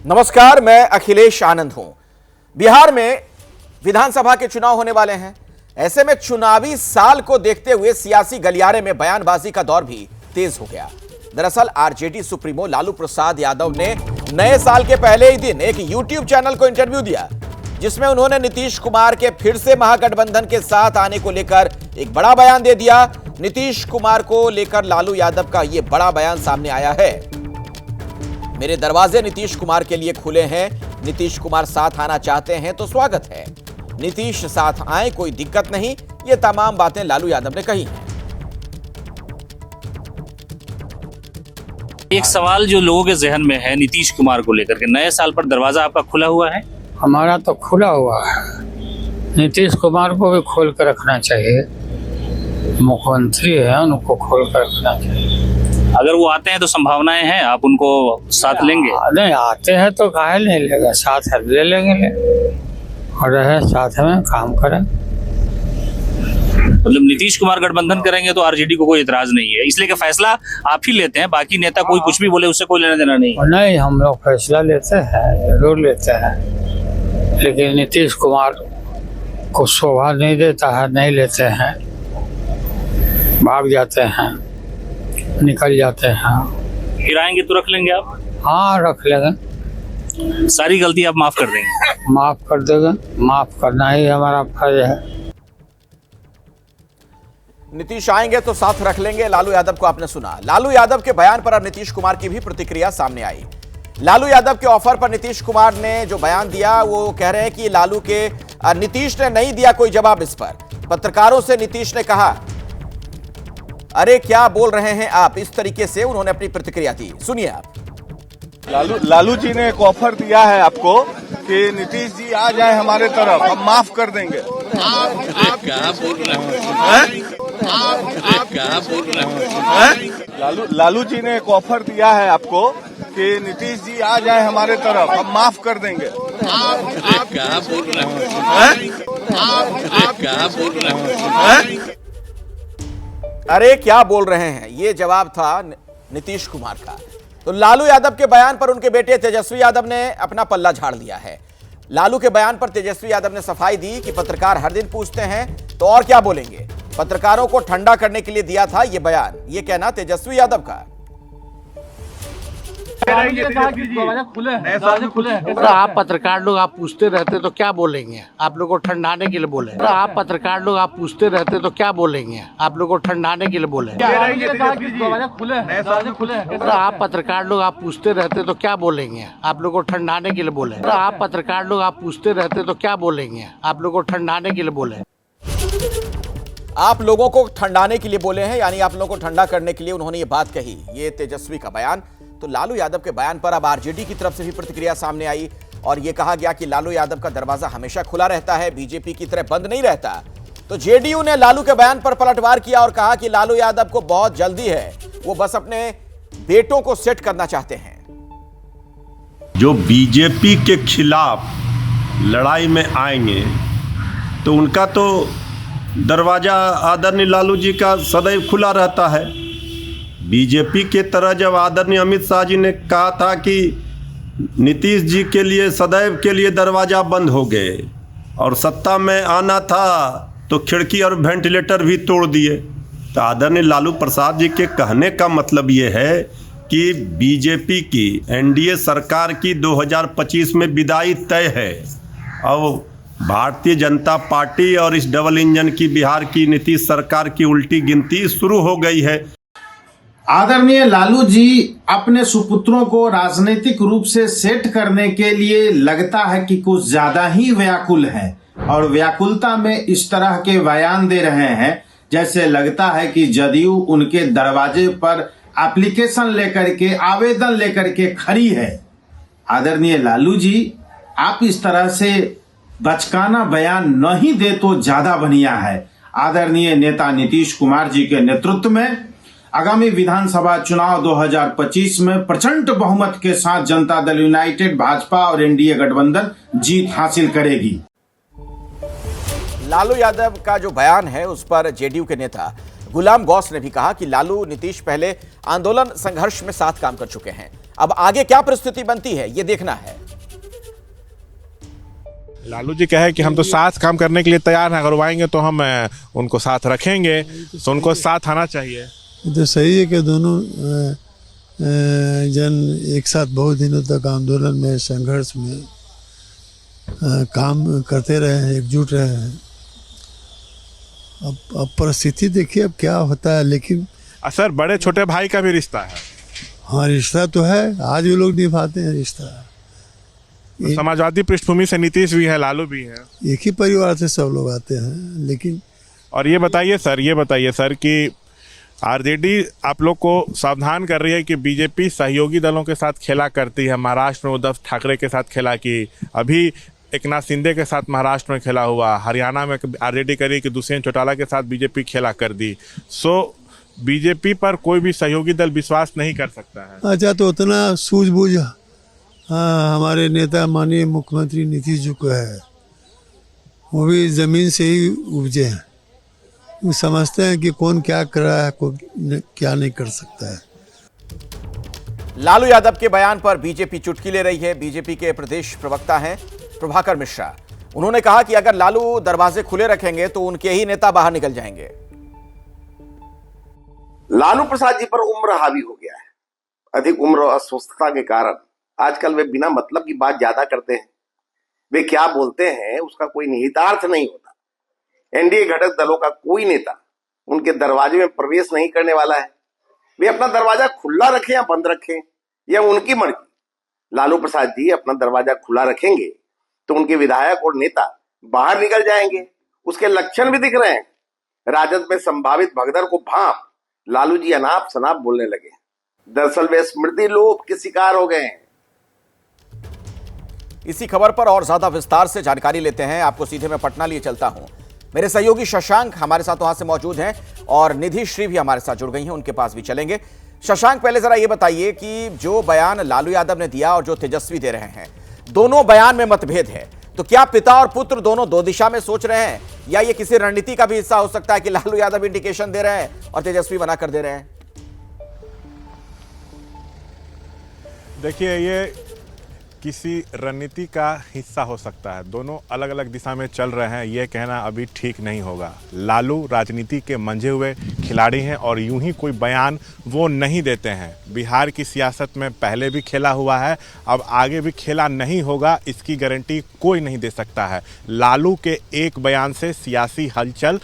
नमस्कार, मैं अखिलेश आनंद हूं। बिहार में विधानसभा के चुनाव होने वाले हैं। ऐसे में चुनावी साल को देखते हुए सियासी गलियारे में बयानबाजी का दौर भी तेज हो गया। दरअसल आरजेडी सुप्रीमो लालू प्रसाद यादव ने नए साल के पहले ही दिन एक यूट्यूब चैनल को इंटरव्यू दिया, जिसमें उन्होंने नीतीश कुमार के फिर से महागठबंधन के साथ आने को लेकर एक बड़ा बयान दे दिया। नीतीश कुमार को लेकर लालू यादव का यह बड़ा बयान सामने आया है। मेरे दरवाजे नीतीश कुमार के लिए खुले हैं। नीतीश कुमार साथ आना चाहते हैं तो स्वागत है। नीतीश साथ आए, कोई दिक्कत नहीं। ये तमाम बातें लालू यादव ने कही हैं। एक सवाल जो लोगों के जहन में है नीतीश कुमार को लेकर के, नए साल पर दरवाजा आपका खुला हुआ है? हमारा तो खुला हुआ है। नीतीश कुमार को भी खोल कर रखना चाहिए। मुख्यमंत्री है, उनको खोल कर रखना चाहिए। अगर वो आते हैं तो संभावनाएं हैं, आप उनको साथ लेंगे? नहीं आते हैं तो काहे नहीं लेगा, साथ ले लेंगे और रहे साथ में काम करें। मतलब नीतीश कुमार गठबंधन करेंगे तो आरजेडी को कोई इतराज नहीं है, इसलिए कि फैसला आप ही लेते हैं, बाकी नेता कोई कुछ भी बोले उससे कोई लेना देना नहीं? नहीं, हम लोग फैसला लेते हैं, जरूर लेते हैं, लेकिन नीतीश कुमार को शोभा नहीं देता है, नहीं लेते हैं, भाग जाते हैं, निकल जाते हैं। फिर आएंगे तो रख लेंगे आप? हाँ, रख लेंगे। सारी गलती आप माफ कर देंगे? माफ कर देंगे, माफ करना ही हमारा फर्ज है। नीतीश आएंगे तो साथ रख लेंगे, लालू यादव को आपने सुना। लालू यादव के बयान पर अब नीतीश कुमार की भी प्रतिक्रिया सामने आई। लालू यादव के ऑफर पर नीतीश कुमार ने जो बयान दिया, वो कह रहे हैं कि नीतीश ने नहीं दिया कोई जवाब इस पर। पत्रकारों से नीतीश ने कहा, अरे क्या बोल रहे हैं आप, इस तरीके से उन्होंने अपनी प्रतिक्रिया दी। सुनिए आप। लालू जी ने एक ऑफर दिया है आपको कि नीतीश जी आ जाए हमारे तरफ, हम माफ कर देंगे। आप क्या बोल रहे हैं? लालू जी ने एक ऑफर दिया है आपको कि नीतीश जी आ जाए हमारे तरफ, हम माफ कर देंगे। आप क्या बोल रहे हैं? अरे क्या बोल रहे हैं, ये जवाब था नीतीश कुमार का। तो लालू यादव के बयान पर उनके बेटे तेजस्वी यादव ने अपना पल्ला झाड़ लिया है। लालू के बयान पर तेजस्वी यादव ने सफाई दी कि पत्रकार हर दिन पूछते हैं तो और क्या बोलेंगे। पत्रकारों को ठंडा करने के लिए दिया था ये बयान, ये कहना तेजस्वी यादव का। आप पत्रकार लोग आप पूछते रहते तो क्या बोलेंगे? आप लोग को ठंडाने के लिए बोले। आप पत्रकार लोग आप पूछते रहते तो क्या बोलेंगे? आप लोग को ठंडाने के लिए बोले। आप पत्रकार लोग आप पूछते रहते तो क्या बोलेंगे? आप लोग को ठंडाने के लिए बोले। आप पत्रकार लोग आप पूछते रहते तो क्या बोलेंगे? आप लोग को ठंडाने के लिए बोले। आप लोगों को ठंडाने के लिए बोले हैं, यानी आप लोगों को ठंडा करने के लिए उन्होंने ये बात कही। ये तेजस्वी का बयान। तो लालू यादव के बयान पर अब आरजेडी की तरफ से भी प्रतिक्रिया सामने आई और यह कहा गया कि लालू यादव का दरवाजा हमेशा खुला रहता है, बीजेपी की तरह बंद नहीं रहता। तो जेडीयू ने लालू के बयान पर पलटवार किया और कहा कि लालू यादव को बहुत जल्दी है, वो बस अपने बेटों को सेट करना चाहते हैं। जो बीजेपी के खिलाफ लड़ाई में आएंगे तो उनका तो दरवाजा आदरणीय लालू जी का सदैव खुला रहता है। बीजेपी के तरह जब आदरणीय अमित शाह जी ने कहा था कि नीतीश जी के लिए सदैव के लिए दरवाजा बंद हो गए और सत्ता में आना था तो खिड़की और वेंटिलेटर भी तोड़ दिए, तो आदरणीय लालू प्रसाद जी के कहने का मतलब ये है कि बीजेपी की एनडीए सरकार की 2025 में विदाई तय है और भारतीय जनता पार्टी और इस डबल इंजन की बिहार की नीतीश सरकार की उल्टी गिनती शुरू हो गई है। आदरणीय लालू जी अपने सुपुत्रों को राजनीतिक रूप से सेट करने के लिए लगता है कि कुछ ज्यादा ही व्याकुल है और व्याकुलता में इस तरह के बयान दे रहे हैं जैसे लगता है कि जदयू उनके दरवाजे पर एप्लीकेशन लेकर के, आवेदन लेकर के खड़ी है। आदरणीय लालू जी, आप इस तरह से बचकाना बयान नहीं दे तो ज्यादा बढ़िया है। आदरणीय नेता नीतीश कुमार जी के नेतृत्व में आगामी विधानसभा चुनाव 2025 में प्रचंड बहुमत के साथ जनता दल यूनाइटेड, भाजपा और एनडीए गठबंधन जीत हासिल करेगी। लालू यादव का जो बयान है उस पर जेडीयू के नेता गुलाम गौस ने भी कहा कि लालू नीतीश पहले आंदोलन संघर्ष में साथ काम कर चुके हैं। अब आगे क्या परिस्थिति बनती है ये देखना है। लालू जी कहे कि हम तो साथ काम करने के लिए तैयार हैं, अगर वो आएंगे तो हम उनको साथ रखेंगे, तो उनको साथ आना चाहिए। तो सही है कि दोनों जन एक साथ बहुत दिनों तक आंदोलन में, संघर्ष में काम करते रहे हैं, एकजुट रहे हैं। अब परिस्थिति देखिए अब क्या होता है, लेकिन सर बड़े छोटे भाई का भी रिश्ता है। हाँ, रिश्ता तो है, आज भी लोग निभाते हैं रिश्ता। समाजवादी पृष्ठभूमि से नीतीश भी है, लालू भी है, एक ही परिवार से सब लोग आते हैं। लेकिन और ये बताइए सर कि आरजेडी आप लोग को सावधान कर रही है कि बीजेपी सहयोगी दलों के साथ खेला करती है। महाराष्ट्र में उद्धव ठाकरे के साथ खेला की, अभी एकनाथ शिंदे के साथ महाराष्ट्र में खेला हुआ, हरियाणा में आरजेडी करी कि दुष्यंत चौटाला के साथ बीजेपी खेला कर दी। सो बीजेपी पर कोई भी सहयोगी दल विश्वास नहीं कर सकता है। अच्छा, तो उतना सूझबूझ हमारे नेता माननीय मुख्यमंत्री नीतीश जी को है, वो भी ज़मीन से ही उपजे हैं। वो समझते हैं कि कौन क्या कर रहा है, कौन क्या नहीं कर सकता है। लालू यादव के बयान पर बीजेपी चुटकी ले रही है। बीजेपी के प्रदेश प्रवक्ता हैं प्रभाकर मिश्रा। उन्होंने कहा कि अगर लालू दरवाजे खुले रखेंगे तो उनके ही नेता बाहर निकल जाएंगे। लालू प्रसाद जी पर उम्र हावी हो गया है। अधिक उम्र और अस्वस्थता के कारण आजकल वे बिना मतलब की बात ज्यादा करते हैं। वे क्या बोलते हैं उसका कोई निहितार्थ नहीं होता। एनडीए घटक दलों का कोई नेता उनके दरवाजे में प्रवेश नहीं करने वाला है। वे अपना दरवाजा खुला रखें या बंद रखें, यह उनकी मर्जी। लालू प्रसाद जी अपना दरवाजा खुला रखेंगे तो उनके विधायक और नेता बाहर निकल जाएंगे। उसके लक्षण भी दिख रहे हैं। राजद में संभावित भगदड़ को भांप लालू जी अनाप शनाप बोलने लगे। दरअसल वे स्मृति लोप के शिकार हो गए हैं। इसी खबर पर और ज्यादा विस्तार से जानकारी लेते हैं। आपको सीधे मैं पटना लिए चलता हूं। मेरे सहयोगी शशांक हमारे साथ वहां से मौजूद हैं और निधि श्री भी हमारे साथ जुड़ गई हैं, उनके पास भी चलेंगे। शशांक, पहले जरा ये बताइए कि जो बयान लालू यादव ने दिया और जो तेजस्वी दे रहे हैं, दोनों बयान में मतभेद है, तो क्या पिता और पुत्र दोनों दो दिशा में सोच रहे हैं या ये किसी रणनीति का भी हिस्सा हो सकता है कि लालू यादव इंडिकेशन दे रहे हैं और तेजस्वी मना कर दे रहे हैं? देखिए, ये किसी रणनीति का हिस्सा हो सकता है। दोनों अलग अलग दिशा में चल रहे हैं, ये कहना अभी ठीक नहीं होगा। लालू राजनीति के मंझे हुए खिलाड़ी हैं और यूं ही कोई बयान वो नहीं देते हैं। बिहार की सियासत में पहले भी खेला हुआ है, अब आगे भी खेला नहीं होगा, इसकी गारंटी कोई नहीं दे सकता है। लालू के एक बयान से सियासी हलचल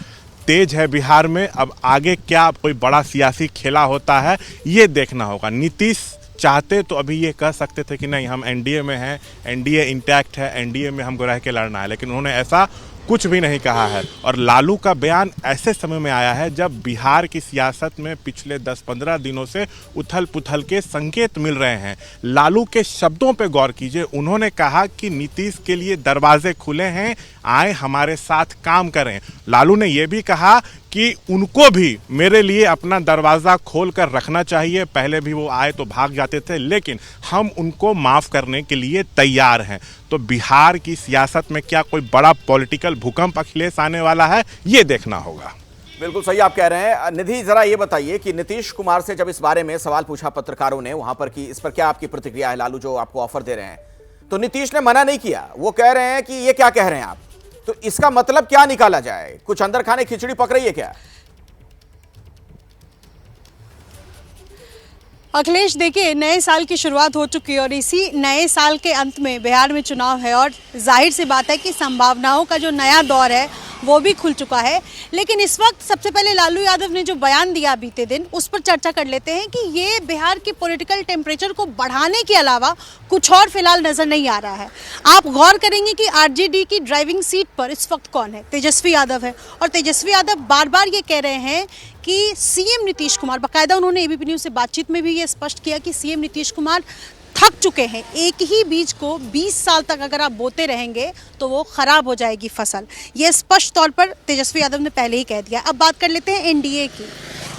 तेज है बिहार में। अब आगे क्या कोई बड़ा सियासी खेला होता है ये देखना होगा। नीतीश चाहते तो अभी ये कह सकते थे कि नहीं, हम एनडीए में हैं, एनडीए इंटैक्ट है, एनडीए में हमको रह के लड़ना है, लेकिन उन्होंने ऐसा कुछ भी नहीं कहा है। और लालू का बयान ऐसे समय में आया है जब बिहार की सियासत में पिछले 10-15 दिनों से उथल पुथल के संकेत मिल रहे हैं। लालू के शब्दों पे गौर कीजिए। उन्होंने कहा कि नीतीश के लिए दरवाजे खुले हैं, आए हमारे साथ काम करें। लालू ने यह भी कहा कि उनको भी मेरे लिए अपना दरवाज़ा खोल कर रखना चाहिए। पहले भी वो आए तो भाग जाते थे, लेकिन हम उनको माफ़ करने के लिए तैयार हैं। तो बिहार की सियासत में क्या कोई बड़ा पॉलिटिकल भूकंप अखिलेश आने वाला है, ये देखना होगा। बिल्कुल सही आप कह रहे हैं। निधि, जरा ये बताइए कि नीतीश कुमार से जब इस बारे में सवाल पूछा पत्रकारों ने वहां पर कि इस पर क्या आपकी प्रतिक्रिया है, लालू जो आपको ऑफर दे रहे हैं, तो नीतीश ने मना नहीं किया। वो कह रहे हैं कि ये क्या कह रहे हैं आप, तो इसका मतलब क्या निकाला जाए? कुछ अंदर खाने खिचड़ी पक रही है क्या? अखिलेश, देखिए, नए साल की शुरुआत हो चुकी है और इसी नए साल के अंत में बिहार में चुनाव है और जाहिर सी बात है कि संभावनाओं का जो नया दौर है वो भी खुल चुका है। लेकिन इस वक्त सबसे पहले लालू यादव ने जो बयान दिया बीते दिन, उस पर चर्चा कर लेते हैं कि ये बिहार के पॉलिटिकल टेम्परेचर को बढ़ाने के अलावा कुछ और फिलहाल नजर नहीं आ रहा है। आप गौर करेंगे कि आरजेडी की ड्राइविंग सीट पर इस वक्त कौन है? तेजस्वी यादव है। और तेजस्वी यादव बार बार ये कह रहे हैं कि सीएम नीतीश कुमार, बाकायदा उन्होंने एबीपी न्यूज़ से बातचीत में भी ये स्पष्ट किया कि सीएम नीतीश कुमार थक चुके हैं। एक ही बीज को 20 साल तक अगर आप बोते रहेंगे तो वो खराब हो जाएगी फसल। ये स्पष्ट तौर पर तेजस्वी यादव ने पहले ही कह दिया। अब बात कर लेते हैं एनडीए की।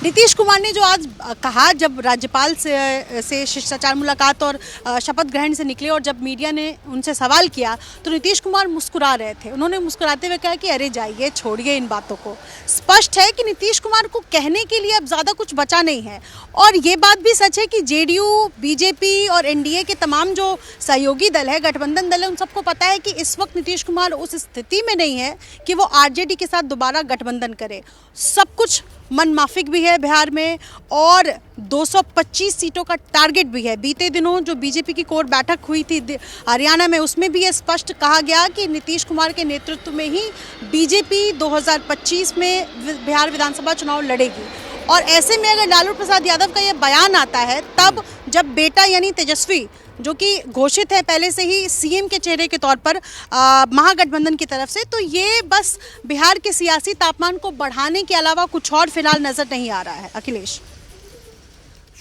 नीतीश कुमार ने जो आज कहा, जब राज्यपाल से शिष्टाचार मुलाकात और शपथ ग्रहण से निकले और जब मीडिया ने उनसे सवाल किया तो नीतीश कुमार मुस्कुरा रहे थे। उन्होंने मुस्कुराते हुए कहा कि अरे जाइए, छोड़िए इन बातों को। स्पष्ट है कि नीतीश कुमार को कहने के लिए अब ज़्यादा कुछ बचा नहीं है। और ये बात भी सच है कि जेडीयू, बीजेपी और एनडीए के तमाम जो सहयोगी दल है, गठबंधन दल है, उन सबको पता है कि इस वक्त नीतीश कुमार उस स्थिति में नहीं है कि वो आरजेडी के साथ दोबारा गठबंधन करे। सब कुछ मनमाफिक भी है बिहार में और 225 सीटों का टारगेट भी है। बीते दिनों जो बीजेपी की कोर बैठक हुई थी हरियाणा में, उसमें भी ये स्पष्ट कहा गया कि नीतीश कुमार के नेतृत्व में ही बीजेपी 2025 में बिहार विधानसभा चुनाव लड़ेगी। और ऐसे में अगर लालू प्रसाद यादव का ये बयान आता है तब जब बेटा यानी तेजस्वी, जो कि घोषित है पहले से ही सीएम के चेहरे के तौर पर महागठबंधन की तरफ से, तो ये बस बिहार के सियासी तापमान को बढ़ाने के अलावा कुछ और फिलहाल नजर नहीं आ रहा है। अखिलेश,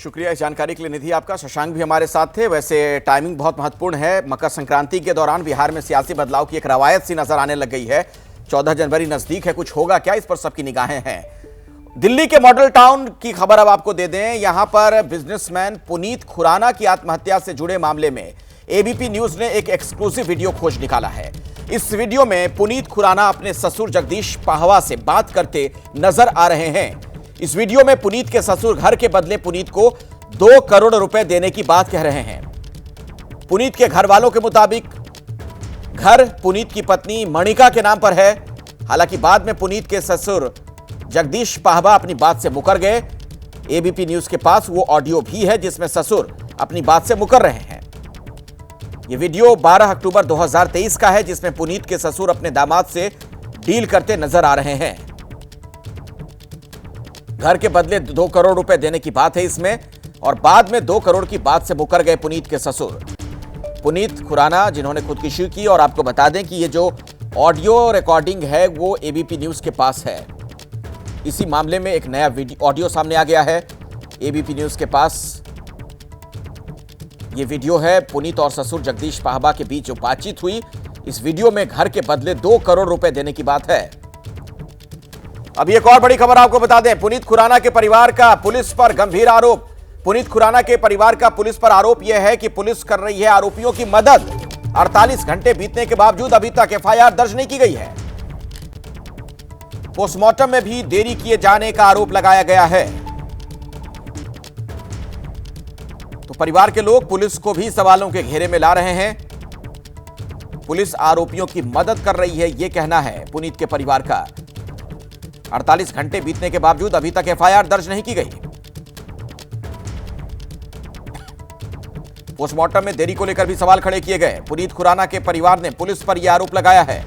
शुक्रिया इस जानकारी के लिए निधि आपका। शशांक भी हमारे साथ थे। वैसे टाइमिंग बहुत महत्वपूर्ण है। मकर संक्रांति के दौरान बिहार में सियासी बदलाव की एक रवायत सी नजर आने लग गई है। 14 जनवरी नजदीक है, कुछ होगा क्या, इस पर सबकी निगाहें हैं। दिल्ली के मॉडल टाउन की खबर अब आपको दे दें। यहां पर बिजनेसमैन पुनीत खुराना की आत्महत्या से जुड़े मामले में एबीपी न्यूज ने एक एक्सक्लूसिव वीडियो खोज निकाला है। इस वीडियो में पुनीत खुराना अपने ससुर जगदीश पाहवा से बात करते नजर आ रहे हैं। इस वीडियो में पुनीत के ससुर घर के बदले पुनीत को 2 करोड़ रुपए देने की बात कह रहे हैं। पुनीत के घर वालों के मुताबिक घर पुनीत की पत्नी मणिका के नाम पर है। हालांकि बाद में पुनीत के ससुर जगदीश पाहवा अपनी बात से मुकर गए। एबीपी न्यूज के पास वो ऑडियो भी है जिसमें ससुर अपनी बात से मुकर रहे हैं। यह वीडियो 12 अक्टूबर 2023 का है जिसमें पुनीत के ससुर अपने दामाद से डील करते नजर आ रहे हैं। घर के बदले 2 करोड़ रुपए देने की बात है इसमें, और बाद में 2 करोड़ की बात से मुकर गए पुनीत के ससुर। पुनीत खुराना जिन्होंने खुदकुशी की, और आपको बता दें कि ये जो ऑडियो रिकॉर्डिंग है वो एबीपी न्यूज के पास है। इसी मामले में एक नया ऑडियो सामने आ गया है एबीपी न्यूज के पास। यह वीडियो है पुनीत और ससुर जगदीश पाहवा के बीच जो बातचीत हुई। इस वीडियो में घर के बदले 2 करोड़ रुपए देने की बात है। अब एक और बड़ी खबर आपको बता दें। पुनीत खुराना के परिवार का पुलिस पर गंभीर आरोप। पुनीत खुराना के परिवार का पुलिस पर आरोप यह है कि पुलिस कर रही है आरोपियों की मदद। 48 घंटे बीतने के बावजूद अभी तक एफआईआर दर्ज नहीं की गई है। पोस्टमार्टम में भी देरी किए जाने का आरोप लगाया गया है। तो परिवार के लोग पुलिस को भी सवालों के घेरे में ला रहे हैं। पुलिस आरोपियों की मदद कर रही है, यह कहना है पुनीत के परिवार का। 48 घंटे बीतने के बावजूद अभी तक एफआईआर दर्ज नहीं की गई। पोस्टमार्टम में देरी को लेकर भी सवाल खड़े किए गए। पुनीत खुराना के परिवार ने पुलिस पर यह आरोप लगाया है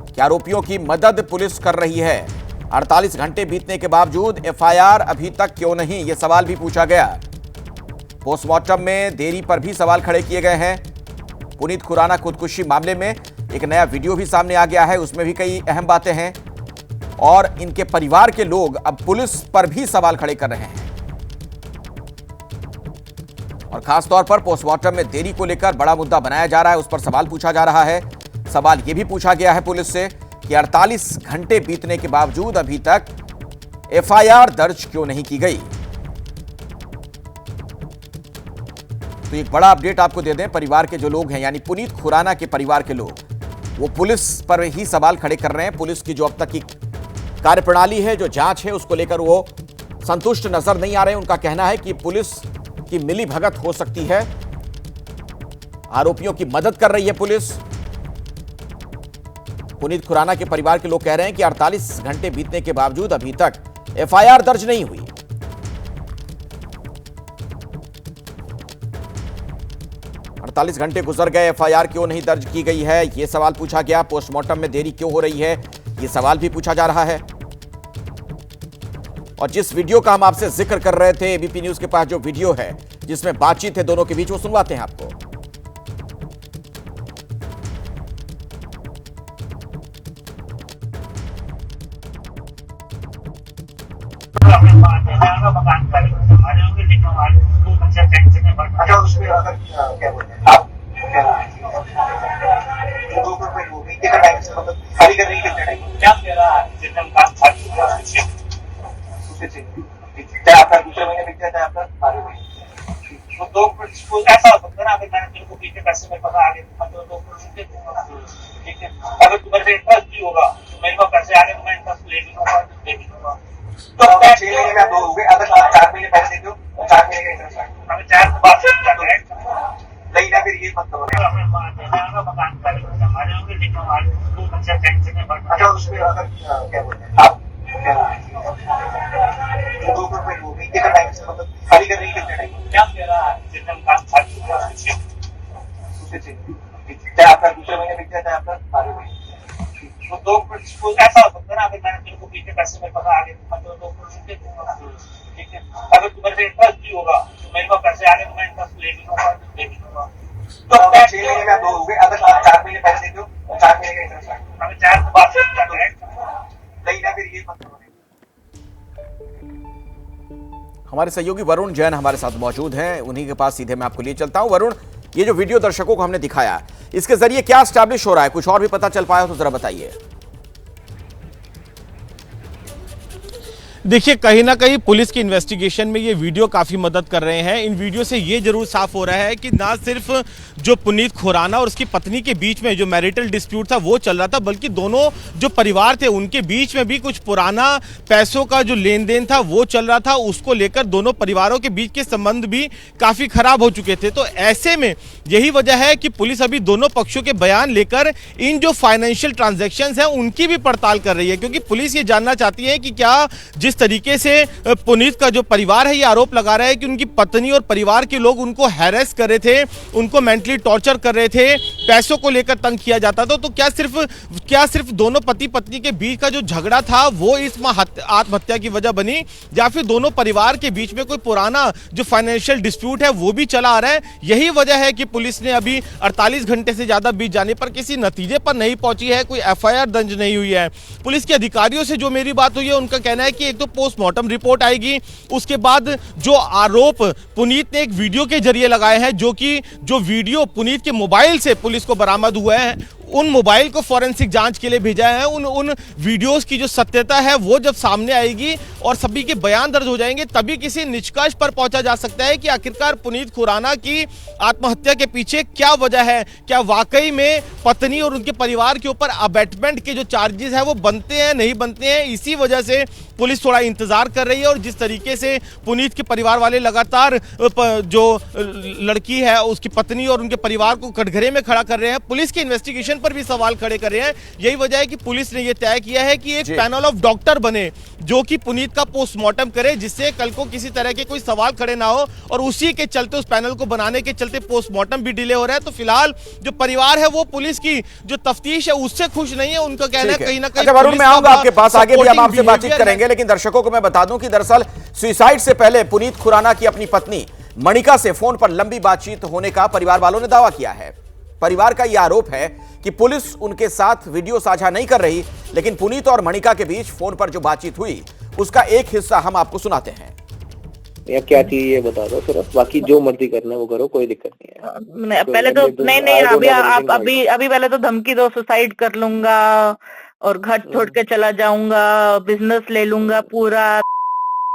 कि आरोपियों की मदद पुलिस कर रही है। 48 घंटे बीतने के बावजूद एफआईआर अभी तक क्यों नहीं, यह सवाल भी पूछा गया। पोस्टमार्टम में देरी पर भी सवाल खड़े किए गए हैं। पुनीत खुराना खुदकुशी मामले में एक नया वीडियो भी सामने आ गया है, उसमें भी कई अहम बातें हैं और इनके परिवार के लोग अब पुलिस पर भी सवाल खड़े कर रहे हैं। और खासतौर पर पोस्टमार्टम में देरी को लेकर बड़ा मुद्दा बनाया जा रहा है, उस पर सवाल पूछा जा रहा है। सवाल यह भी पूछा गया है पुलिस से कि 48 घंटे बीतने के बावजूद अभी तक एफआईआर दर्ज क्यों नहीं की गई। तो एक बड़ा अपडेट आपको दे दें। परिवार के जो लोग हैं यानी पुनीत खुराना के परिवार के लोग, वो पुलिस पर ही सवाल खड़े कर रहे हैं। पुलिस की जो अब तक की कार्यप्रणाली है, जो जांच है, उसको लेकर वो संतुष्ट नजर नहीं आ रहे हैं। उनका कहना है कि पुलिस की मिलीभगत हो सकती है, आरोपियों की मदद कर रही है पुलिस। पुनीत खुराना के परिवार के लोग कह रहे हैं कि 48 घंटे बीतने के बावजूद अभी तक एफआईआर दर्ज नहीं हुई। अड़तालीस घंटे गुजर गए, एफआईआर क्यों नहीं दर्ज की गई है, यह सवाल पूछा गया। पोस्टमार्टम में देरी क्यों हो रही है, यह सवाल भी पूछा जा रहा है। और जिस वीडियो का हम आपसे जिक्र कर रहे थे, एबीपी न्यूज के पास जो वीडियो है जिसमें बातचीत है दोनों के बीच, वो सुनवाते हैं आपको। अच्छा, उसमें क्या बोलते हैं आप, खाली कर रही है, क्या कुछ ऐसा हो सकता है ना, अगर मैंने तेरे को पीछे पैसे मेरे पास आगे मतलब 2 करोड़ रुपए दूंगा, ठीक है, अगर तुम्हारे से इंटरेस्ट भी होगा तो मेरे पास पैसे आगे तो मैं इंटरेस्ट ले भी लूंगा, दे भी दूंगा। तो 6 महीने में 2 हो गए, अगर आप 4 महीने पैसे देते हो तो 4 महीने का इंटरेस्ट है, अगर 4 से 5 नहीं ना, फिर ये मत करो। मकान का हमारे होंगे, लेकिन हमारे 2 बच्चे टेंशन में बढ़। अच्छा, उसमें अगर क्या बोलते हैं आप, क्या बोलते हैं 2 करोड़ रुपए कितना टाइम से मतलब खाली करने की कितना टाइम, क्या मेरा जितना काम खाली हुआ उससे चाहे आपका दूसरे महीने बिक जाता है, आपका 12 महीने तो 2 करोड़ ऐसा हो सकता है ना, अगर मैंने तेरे को पीछे पैसे मेरे पास आगे मतलब 2 करोड़ रुपए दूंगा, ठीक है, अगर तुम्हारे से इंटरेस्ट भी होगा तो मेरे पास पैसे आगे तो मैं इंटरेस्ट ले भी लूंगा, दे भी दूंगा। तो 6 महीने में 2 हो गए, अगर आप 4 महीने पैसे देते हो तो 4 महीने का इंटरेस्ट है, अगर 4 से 5 नहीं ना, फिर ये मत करो। हमारे सहयोगी वरुण जैन हमारे साथ मौजूद हैं, उन्हीं के पास सीधे मैं आपको लिए चलता हूं। वरुण, ये जो वीडियो दर्शकों को हमने दिखाया, इसके जरिए क्या एस्टैब्लिश हो रहा है? कुछ और भी पता चल पाया तो जरा बताइए। देखिए, कहीं ना कहीं पुलिस की इन्वेस्टिगेशन में ये वीडियो काफ़ी मदद कर रहे हैं। इन वीडियो से ये जरूर साफ हो रहा है कि ना सिर्फ जो पुनीत खुराना और उसकी पत्नी के बीच में जो मैरिटल डिस्प्यूट था वो चल रहा था, बल्कि दोनों जो परिवार थे उनके बीच में भी कुछ पुराना पैसों का जो लेन देन था वो चल रहा था। उसको लेकर दोनों परिवारों के बीच के संबंध भी काफ़ी खराब हो चुके थे। तो ऐसे में यही वजह है कि पुलिस अभी दोनों पक्षों के बयान लेकर इन जो फाइनेंशियल ट्रांजैक्शंस हैं उनकी भी पड़ताल कर रही है, क्योंकि पुलिस ये जानना चाहती है कि क्या जिस तरीके से पुनीत का जो परिवार है ये आरोप लगा रहा है कि उनकी पत्नी और परिवार के लोग उनको हैरेस कर रहे थे, उनको मेंटली टॉर्चर कर रहे थे, पैसों को लेकर तंग किया जाता था, तो क्या सिर्फ दोनों पति पत्नी के बीच का जो झगड़ा था वो इस आत्महत्या की वजह बनी, या फिर दोनों परिवार के बीच में कोई पुराना जो फाइनेंशियल डिस्प्यूट है वो भी चला आ रहा है। यही वजह है कि पुलिस ने अभी 48 घंटे से ज्यादा बीत जाने पर किसी नतीजे पर नहीं पहुंची है, कोई एफआईआर दर्ज नहीं हुई है। पुलिस के अधिकारियों से जो मेरी बात हुई है उनका कहना है कि एक तो पोस्टमार्टम रिपोर्ट आएगी, उसके बाद जो आरोप पुनीत ने एक वीडियो के जरिए लगाए हैं, जो वीडियो पुनीत के मोबाइल से पुलिस को बरामद हुआ है, उन मोबाइल को फॉरेंसिक जांच के लिए भेजा है। उन वीडियोस की जो सत्यता है वो जब सामने आएगी और सभी के बयान दर्ज हो जाएंगे, तभी किसी निष्कर्ष पर पहुंचा जा सकता है कि आखिरकार पुनीत खुराना की आत्महत्या के पीछे क्या वजह है। क्या वाकई में पत्नी और उनके परिवार के ऊपर अबेटमेंट के जो चार्जेस है वो बनते हैं नहीं बनते हैं। इसी वजह से पुलिस थोड़ा इंतजार कर रही है। और जिस तरीके से पुनीत के परिवार वाले लगातार जो लड़की है उसकी पत्नी और उनके परिवार को कटघरे में खड़ा कर रहे हैं, पुलिस की इन्वेस्टिगेशन पर भी सवाल खड़े कर रहे हैं। यही वजह है कि पुलिस ने यह तय किया है कि एक पैनल ऑफ डॉक्टर बने जो कि पुनीत का पोस्टमार्टम करे, जिससे कल को किसी तरह के कोई सवाल खड़े ना हो। और उसी के चलते, उस पैनल को बनाने के चलते पोस्टमार्टम भी डिले हो रहा है। तो फिलहाल जो परिवार है वो पुलिस की जो तफ्तीश है उससे खुश नहीं है। उनका कहना है कहीं ना कहीं। वरुण, मैं आऊंगा आपके पास, आगे भी हम आपसे बातचीत करेंगे, लेकिन दर्शकों को मैं बता दूं कि दरअसल सुसाइड से पहले पुनीत खुराना की अपनी पत्नी मणिका से फोन पर लंबी बातचीत होने का परिवार वालों ने दावा किया है। परिवार का यह आरोप है कि पुलिस उनके साथ वीडियो साझा नहीं कर रही, लेकिन पुनीत और मणिका के बीच फोन पर जो बातचीत हुई उसका एक हिस्सा हम आपको सुनाते हैं। या क्या थी ये बता दो सिर्फ, बाकी जो मर्जी करना है वो करो, कोई दिक्कत नहीं है। पहले तो नहीं, अभी पहले तो धमकी दो, सुसाइड कर लूंगा और घर छोड़ के चला जाऊंगा, बिजनेस ले लूंगा, पूरा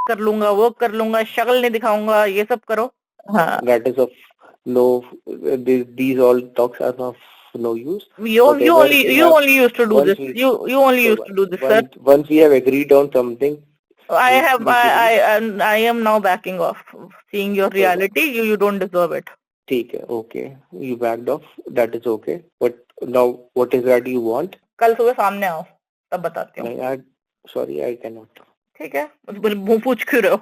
कर लूंगा, वो कर लूंगा, शक्ल नहीं दिखाऊंगा, ये सब करो। हाँ, that is of no, these all talks are of no use. You only used to do this. You only used to do this, sir. Once we have agreed on something, I am now backing off. Seeing your reality, you don't deserve it. ठीक है, okay. You backed off. That is okay. But now, what is that you want? कल सुबह सामने आओ, तब बताती हूँ। नहीं, sorry, I cannot. ठीक है, मुंह पूछ क्यों रहे हो?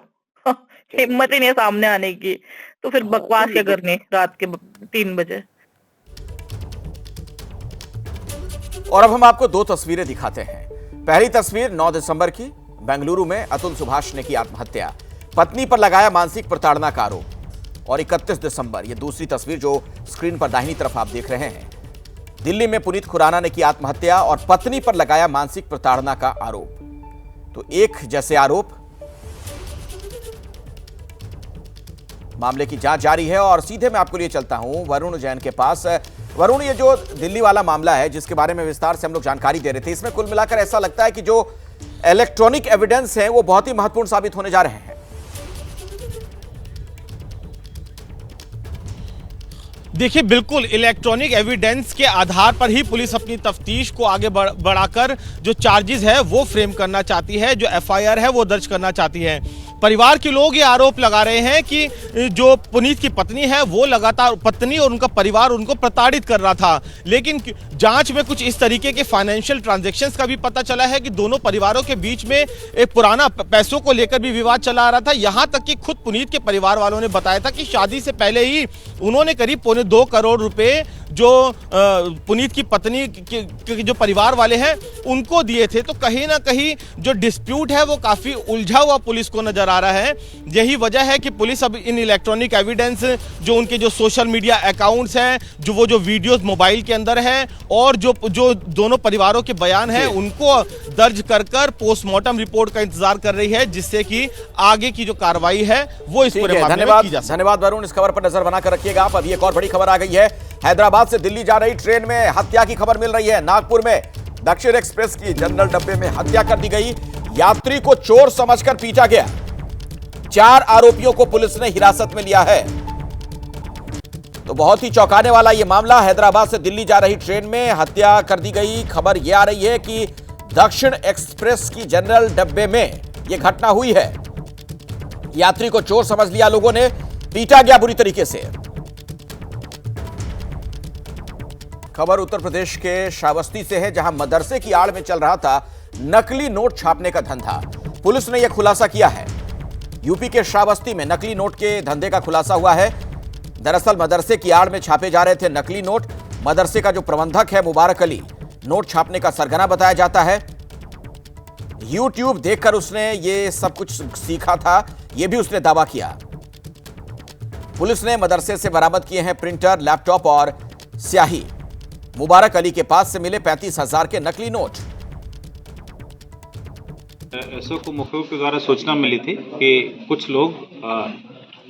हिम्मत ही नहीं है सामने आने की, तो फिर बकवास क्या करनी रात के 3 बजे। और अब हम आपको 2 तस्वीरें दिखाते हैं। पहली तस्वीर 9 दिसंबर की, बेंगलुरु में अतुल सुभाष ने की आत्महत्या, पत्नी पर लगाया मानसिक प्रताड़ना का आरोप। और 31 दिसंबर, ये दूसरी तस्वीर जो स्क्रीन पर दाहिनी तरफ आप देख रहे हैं, दिल्ली में पुनीत खुराना ने की आत्महत्या और पत्नी पर लगाया मानसिक प्रताड़ना का आरोप। तो एक जैसे आरोप, मामले की जांच जारी है। और सीधे मैं आपको लिए चलता हूं वरुण जैन के पास। वरुण, ये जो दिल्ली वाला मामला है जिसके बारे में विस्तार से हम लोग जानकारी दे रहे थे, इसमें कुल मिलाकर ऐसा लगता है कि जो इलेक्ट्रॉनिक एविडेंस है वो बहुत ही महत्वपूर्ण साबित होने जा रहे हैं। देखिए, बिल्कुल इलेक्ट्रॉनिक एविडेंस के आधार पर ही पुलिस अपनी तफ्तीश को आगे बढ़ाकर जो चार्जेस है वो फ्रेम करना चाहती है, जो एफआईआर है वो दर्ज करना चाहती है। परिवार के लोग ये आरोप लगा रहे हैं कि जो पुनीत की पत्नी है वो लगातार, पत्नी और उनका परिवार उनको प्रताड़ित कर रहा था, लेकिन जांच में कुछ इस तरीके के फाइनेंशियल ट्रांजैक्शंस का भी पता चला है कि दोनों परिवारों के बीच में एक पुराना पैसों को लेकर भी विवाद चला आ रहा था। यहां तक कि खुद पुनीत के परिवार वालों ने बताया था कि शादी से पहले ही उन्होंने करीब 2.25 करोड़ रुपए जो पुनीत की पत्नी के जो परिवार वाले हैं उनको दिए थे। तो कहीं ना कहीं जो डिस्प्यूट है वो काफी उलझा हुआ पुलिस को नजर आ रहा है। यही वजह है कि पुलिस अब इन इलेक्ट्रॉनिक एविडेंस, जो उनके जो सोशल मीडिया अकाउंट्स हैं, जो वीडियोस मोबाइल के अंदर है, और जो दोनों परिवारों के बयान हैं, उनको दर्ज कर पोस्टमार्टम रिपोर्ट का इंतजार कर रही है, जिससे कि आगे की जो कार्रवाई है वो इस पूरे मामले में की जा सके। धन्यवाद वरुण, इस खबर पर नजर बनाकर रखिएगा आप। अभी एक और बड़ी खबर आ गई है। हैदराबाद से दिल्ली जा रही ट्रेन में हत्या की खबर मिल रही है। नागपुर में दक्षिण एक्सप्रेस की जनरल डब्बे में हत्या कर दी गई। यात्री को चोर समझकर पीटा गया। 4 आरोपियों को पुलिस ने हिरासत में लिया है। तो बहुत ही चौंकाने वाला यह मामला। हैदराबाद से दिल्ली जा रही ट्रेन में हत्या कर दी गई। खबर यह आ रही है कि दक्षिण एक्सप्रेस की जनरल डब्बे में यह घटना हुई है। यात्री को चोर समझ लिया लोगों ने, पीटा गया बुरी तरीके से। खबर उत्तर प्रदेश के श्रावस्ती से है, जहां मदरसे की आड़ में चल रहा था नकली नोट छापने का धंधा। पुलिस ने यह खुलासा किया है। यूपी के श्रावस्ती में नकली नोट के धंधे का खुलासा हुआ है। दरअसल मदरसे की आड़ में छापे जा रहे थे नकली नोट। मदरसे का जो प्रबंधक है मुबारक अली, नोट छापने का सरगना बताया जाता है। यूट्यूब देखकर उसने ये सब कुछ सीखा था, यह भी उसने दावा किया। पुलिस ने मदरसे से बरामद किए हैं प्रिंटर, लैपटॉप और स्याही। मुबारक अली के पास से मिले 35,000 के नकली नोट। एसओ को मुखबिर के द्वारा सूचना मिली थी कि कुछ लोग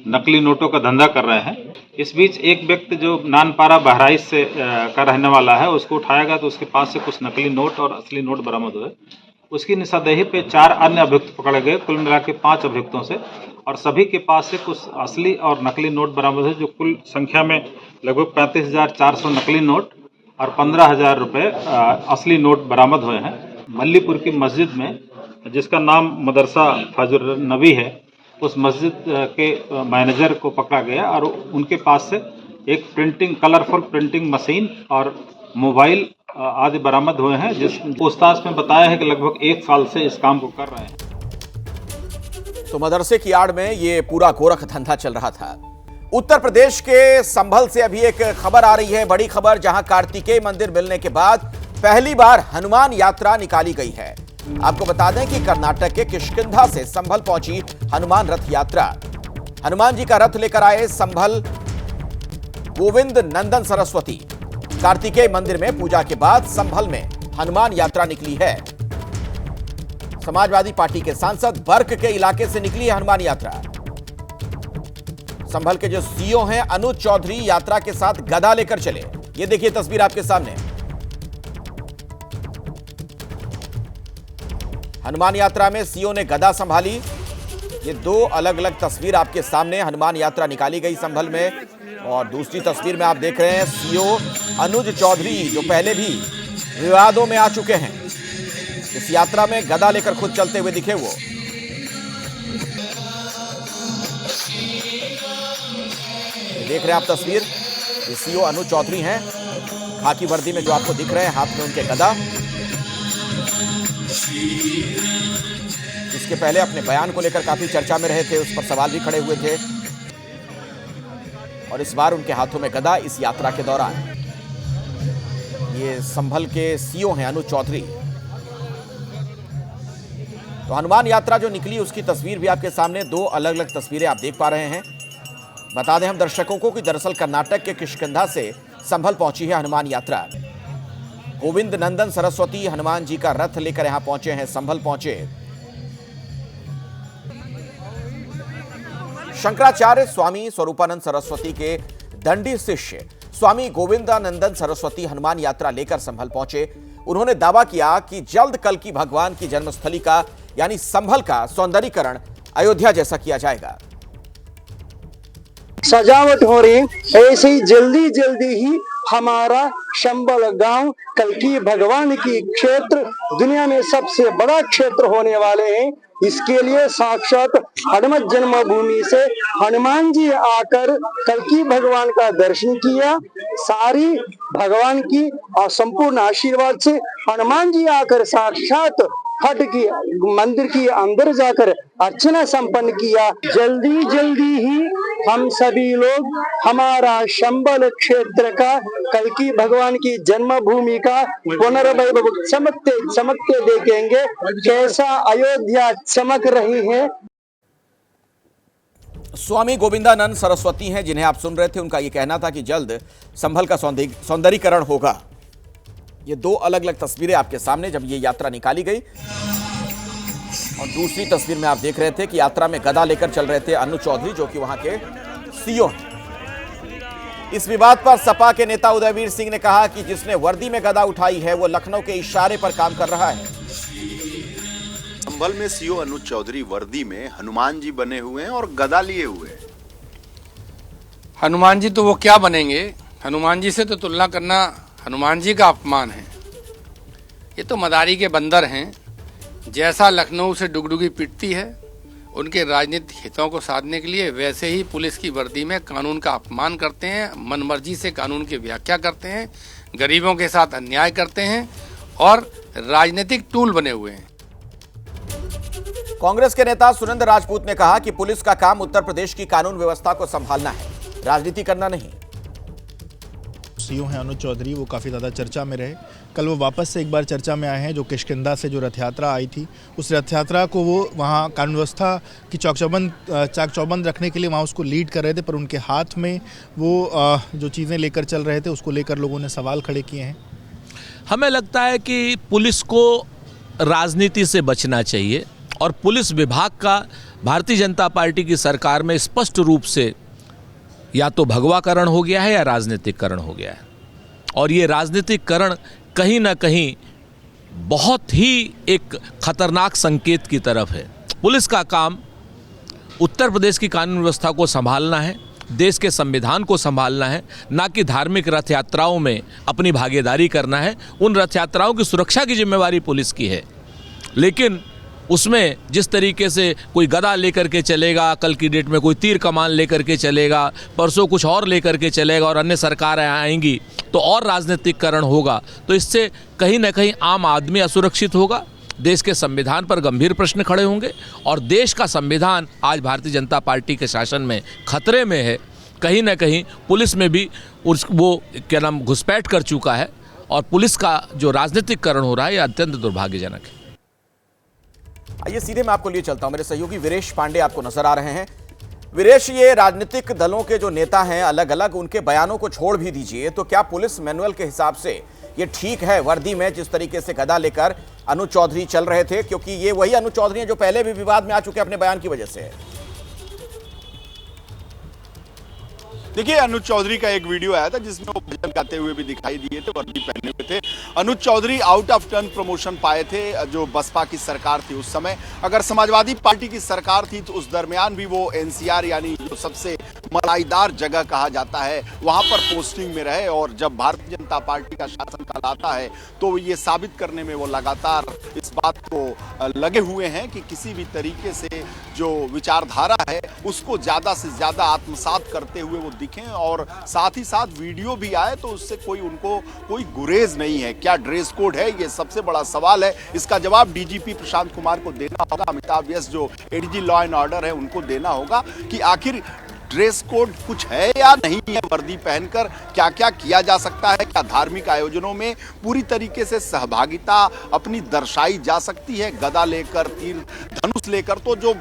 नकली नोटों का धंधा कर रहे हैं। इस बीच एक व्यक्ति जो नानपारा बहराइच से का रहने वाला है, उसको उठाया गया तो उसके पास से कुछ नकली नोट और असली नोट बरामद हुए। उसकी निशानदेही पे 4 अन्य अभियुक्त पकड़े गए, कुल मिला के 5 अभियुक्तों से, और सभी के पास से कुछ असली और नकली नोट बरामद हुए, जो कुल संख्या में लगभग 35,400 नकली नोट और 15,000 रुपये असली नोट बरामद हुए हैं। मल्लीपुर की मस्जिद में, जिसका नाम मदरसा फजर नबी है, उस मस्जिद के मैनेजर को पकड़ा गया और उनके पास से एक कलरफुल प्रिंटिंग मशीन और मोबाइल आदि बरामद हुए हैं, जिस पूछताछ में बताया है कि लगभग 1 साल से इस काम को कर रहे हैं। तो मदरसे की आड़ में ये पूरा गोरख धंधा चल रहा था। उत्तर प्रदेश के संभल से अभी एक खबर आ रही है, बड़ी खबर, जहां कार्तिकेय मंदिर मिलने के बाद पहली बार हनुमान यात्रा निकाली गई है। आपको बता दें कि कर्नाटक के किष्किंधा से संभल पहुंची हनुमान रथ यात्रा। हनुमान जी का रथ लेकर आए संभल गोविंद नंदन सरस्वती। कार्तिकेय मंदिर में पूजा के बाद संभल में हनुमान यात्रा निकली है। समाजवादी पार्टी के सांसद बर्क के इलाके से निकली है हनुमान यात्रा। संभल के जो सीओ हैं अनुज चौधरी यात्रा के साथ गदा लेकर चले। ये देखिए तस्वीर आपके सामने। हनुमान यात्रा में सीओ ने गदा संभाली। ये 2 अलग अलग तस्वीर आपके सामने। हनुमान यात्रा निकाली गई संभल में, और दूसरी तस्वीर में आप देख रहे हैं सीओ अनुज चौधरी, जो पहले भी विवादों में आ चुके हैं। इस यात्रा में गदा लेकर खुद चलते हुए दिखे वो। देख रहे हैं आप तस्वीर, ये सीओ अनुज चौधरी हैं, खाकी वर्दी में जो आपको दिख रहे हैं, हाथ में उनके गदा। इसके पहले अपने बयान को लेकर काफी चर्चा में रहे थे, उस पर सवाल भी खड़े हुए थे, और इस बार उनके हाथों में गदा इस यात्रा के दौरान। ये संभल के सीओ हैं अनुज चौधरी। तो हनुमान यात्रा जो निकली उसकी तस्वीर भी आपके सामने, 2 अलग अलग तस्वीरें आप देख पा रहे हैं। बता दें हम दर्शकों को कि दरअसल कर्नाटक के किष्किंधा से संभल पहुंची है हनुमान यात्रा। गोविंद नंदन सरस्वती हनुमान जी का रथ लेकर यहां पहुंचे हैं, संभल पहुंचे। शंकराचार्य स्वामी स्वरूपानंद सरस्वती के दंडी शिष्य स्वामी गोविंदानंदन सरस्वती हनुमान यात्रा लेकर संभल पहुंचे। उन्होंने दावा किया कि जल्द कल की भगवान की जन्मस्थली का यानी संभल का सौंदर्यीकरण अयोध्या जैसा किया जाएगा। सजावट हो रही है। ऐसे ही जल्दी जल्दी ही हमारा शंबल गांव कल्की भगवान की क्षेत्र दुनिया में सबसे बड़ा क्षेत्र होने वाले हैं। इसके लिए साक्षात हनुमत जन्मभूमि से हनुमान जी आकर कल्की भगवान का दर्शन किया। सारी भगवान की और संपूर्ण आशीर्वाद से हनुमान जी आकर साक्षात हट की मंदिर की अंदर जाकर अर्चना संपन्न किया। जल्दी जल्दी ही हम सभी लोग हमारा शंबल क्षेत्र का कल्की भगवान की जन्मभूमि का पुनर्वैभव चमकते चमकते देखेंगे। कैसा अयोध्या चमक रही है। स्वामी गोविंदानंद सरस्वती हैं जिन्हें आप सुन रहे थे। उनका यह कहना था कि जल्द संभल का सौंदर्यीकरण होगा। ये दो अलग अलग तस्वीरें आपके सामने जब ये यात्रा निकाली गई, और दूसरी तस्वीर में आप देख रहे थे कि यात्रा में गदा लेकर चल रहे थे अनु चौधरी, जो कि वहां के सीओ हैं। इस विवाद पर सपा के नेता उदयवीर सिंह ने कहा कि जिसने वर्दी में गदा उठाई है वो लखनऊ के इशारे पर काम कर रहा है। संभल में सीओ अनु चौधरी वर्दी में हनुमान जी बने हुए हैं और गदा लिए हुए हैं। हनुमान जी तो वो क्या बनेंगे, हनुमान जी से तो तुलना करना हनुमान जी का अपमान है। ये तो मदारी के बंदर हैं। जैसा लखनऊ से डुगडुगी पिटती है उनके राजनीतिक हितों को साधने के लिए, वैसे ही पुलिस की वर्दी में कानून का अपमान करते हैं, मनमर्जी से कानून की व्याख्या करते हैं, गरीबों के साथ अन्याय करते हैं और राजनीतिक टूल बने हुए हैं। कांग्रेस के नेता सुरेंद्र राजपूत ने कहा कि पुलिस का काम उत्तर प्रदेश की कानून व्यवस्था को संभालना है, राजनीति करना नहीं। सीओ हैं अनु चौधरी, वो काफ़ी ज़्यादा चर्चा में रहे। कल वो वापस से एक बार चर्चा में आए हैं। जो किष्किंधा से जो रथ यात्रा आई थी, उस रथ यात्रा को वो वहाँ कानून व्यवस्था की चाक चौबंद रखने के लिए वहाँ उसको लीड कर रहे थे, पर उनके हाथ में वो जो चीज़ें लेकर चल रहे थे उसको लेकर लोगों ने सवाल खड़े किए हैं। हमें लगता है कि पुलिस को राजनीति से बचना चाहिए और पुलिस विभाग का भारतीय जनता पार्टी की सरकार में स्पष्ट रूप से या तो भगवाकरण हो गया है या राजनीतिकरण हो गया है, और ये राजनीतिकरण कहीं ना कहीं बहुत ही एक खतरनाक संकेत की तरफ है। पुलिस का काम उत्तर प्रदेश की कानून व्यवस्था को संभालना है, देश के संविधान को संभालना है, ना कि धार्मिक रथ यात्राओं में अपनी भागीदारी करना है। उन रथ यात्राओं की सुरक्षा की जिम्मेवारी पुलिस की है, लेकिन उसमें जिस तरीके से कोई गदा लेकर के चलेगा, कल की डेट में कोई तीर कमान लेकर के चलेगा, परसों कुछ और लेकर के चलेगा और अन्य सरकारें आएंगी तो और राजनीतिकरण होगा, तो इससे कहीं ना कहीं आम आदमी असुरक्षित होगा। देश के संविधान पर गंभीर प्रश्न खड़े होंगे और देश का संविधान आज भारतीय जनता पार्टी के शासन में खतरे में है। कहीं ना कहीं पुलिस में भी वो क्या नाम घुसपैठ कर चुका है और पुलिस का जो राजनीतिकरण हो रहा है ये अत्यंत दुर्भाग्यजनक है। आइए सीधे मैं आपको लिए चलता हूं। मेरे सहयोगी वीरेश पांडे आपको नजर आ रहे हैं। वीरेश, ये राजनीतिक दलों के जो नेता हैं अलग अलग, उनके बयानों को छोड़ भी दीजिए, तो क्या पुलिस मैनुअल के हिसाब से ये ठीक है वर्दी में जिस तरीके से गदा लेकर अनु चौधरी चल रहे थे? क्योंकि ये वही अनु चौधरी हैं जो पहले भी विवाद में आ चुके अपने बयान की वजह से। देखिए, अनुज चौधरी का एक वीडियो आया था जिसमें वो भजन गाते हुए भी दिखाई दिए थे, वर्दी पहने हुए थे। Anuj Chaudhary out of turn promotion पाए थे जो बसपा की सरकार थी उस समय। अगर समाजवादी पार्टी की सरकार थी तो उस दरमियान भी वो एनसीआर यानी जो सबसे मलाईदार जगह कहा जाता है वहां पर पोस्टिंग में रहे, और जब भारतीय जनता पार्टी का शासनकाल आता है तो ये साबित करने में वो लगातार इस बात को लगे हुए हैं कि किसी भी तरीके से जो विचारधारा है उसको ज्यादा से ज्यादा आत्मसात करते हुए वो दिखें, और साथ ही साथ वीडियो भी आए तो उससे उनको कोई गुरेज नहीं है। क्या ड्रेस कोड है, ये सबसे बड़ा सवाल है। इसका जवाब डीजीपी प्रशांत कुमार को देना होगा, अमिताभ व्यास जो एडीजी लॉ एंड ऑर्डर है उनको देना होगा कि आखिर ड्रेस कोड कुछ है या नहीं है। वर्दी पहनकर क्या क्या किया जा सकता है, क्या धार्मिक आयोजनों में पूरी तरीके से सहभागिता अपनी दर्शाई जा सकती है। गदा लेकर, तीर धनुष लेकर, तो जो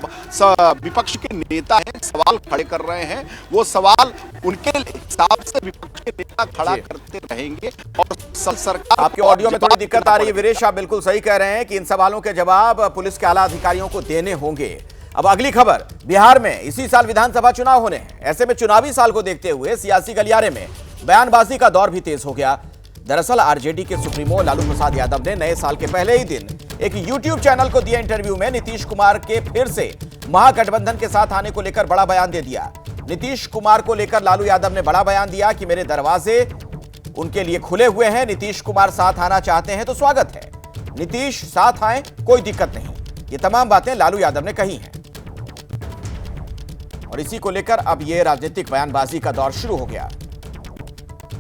विपक्ष के नेता हैं सवाल खड़े कर रहे हैं वो सवाल उनके हिसाब से विपक्ष के नेता खड़ा करते रहेंगे। और सरकार, आपके ऑडियो में थोड़ी दिक्कत आ रही है वीरेश, आप बिल्कुल सही कह रहे हैं कि इन सवालों के जवाब पुलिस के आला अधिकारियों को देने होंगे। अब अगली खबर, बिहार में इसी साल विधानसभा चुनाव होने हैं। ऐसे में चुनावी साल को देखते हुए सियासी गलियारे में बयानबाजी का दौर भी तेज हो गया। दरअसल आरजेडी के सुप्रीमो लालू प्रसाद यादव ने नए साल के पहले ही दिन एक यूट्यूब चैनल को दिए इंटरव्यू में नीतीश कुमार के फिर से महागठबंधन के साथ आने को लेकर बड़ा बयान दे दिया। नीतीश कुमार को लेकर लालू यादव ने बड़ा बयान दिया कि मेरे दरवाजे उनके लिए खुले हुए हैं। नीतीश कुमार साथ आना चाहते हैं तो स्वागत है, नीतीश साथ आए कोई दिक्कत नहीं। ये तमाम बातें लालू यादव ने कही हैं और इसी को लेकर अब ये राजनीतिक बयानबाजी का दौर शुरू हो गया।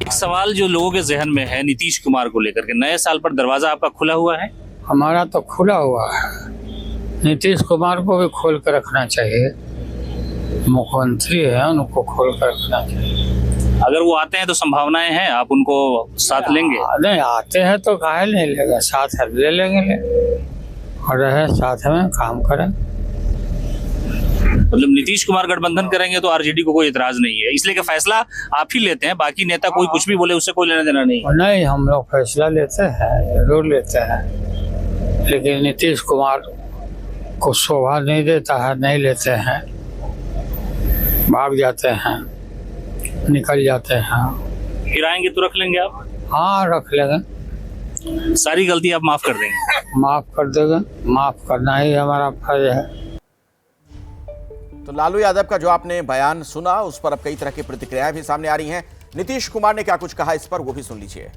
एक सवाल जो लोगों के जहन में है नीतीश कुमार को लेकर के, नए साल पर दरवाजा आपका खुला हुआ है? हमारा तो खुला हुआ है, नीतीश कुमार को भी खोल कर रखना चाहिए, मुख्यमंत्री है उनको खोल कर रखना चाहिए। अगर वो आते हैं तो संभावनाएं हैं आप उनको साथ लेंगे? नहीं आते हैं तो काहे नहीं लेगा, साथ ले लेंगे और रहे साथ में काम करें। मतलब नीतीश कुमार गठबंधन करेंगे तो आरजेडी को कोई इतराज नहीं है, इसलिए कि फैसला आप ही लेते हैं, बाकी नेता कोई कुछ भी बोले उससे कोई लेना देना नहीं? नहीं, हम लोग फैसला लेते हैं, जरूर लेते हैं, लेकिन नीतीश कुमार को शोभा नहीं देता है, नहीं लेते हैं, भाग जाते हैं, निकल जाते हैं। फिर आएंगे तो रख लेंगे आप? हाँ रख लेंगे, सारी गलती आप माफ कर देंगे? माफ कर देंगे, माफ करना ही हमारा फर्ज है। तो लालू यादव का जो आपने बयान सुना उस पर अब कई तरह की प्रतिक्रियाएं भी सामने आ रही हैं। नीतीश कुमार ने क्या कुछ कहा इस पर वो भी सुन लीजिए।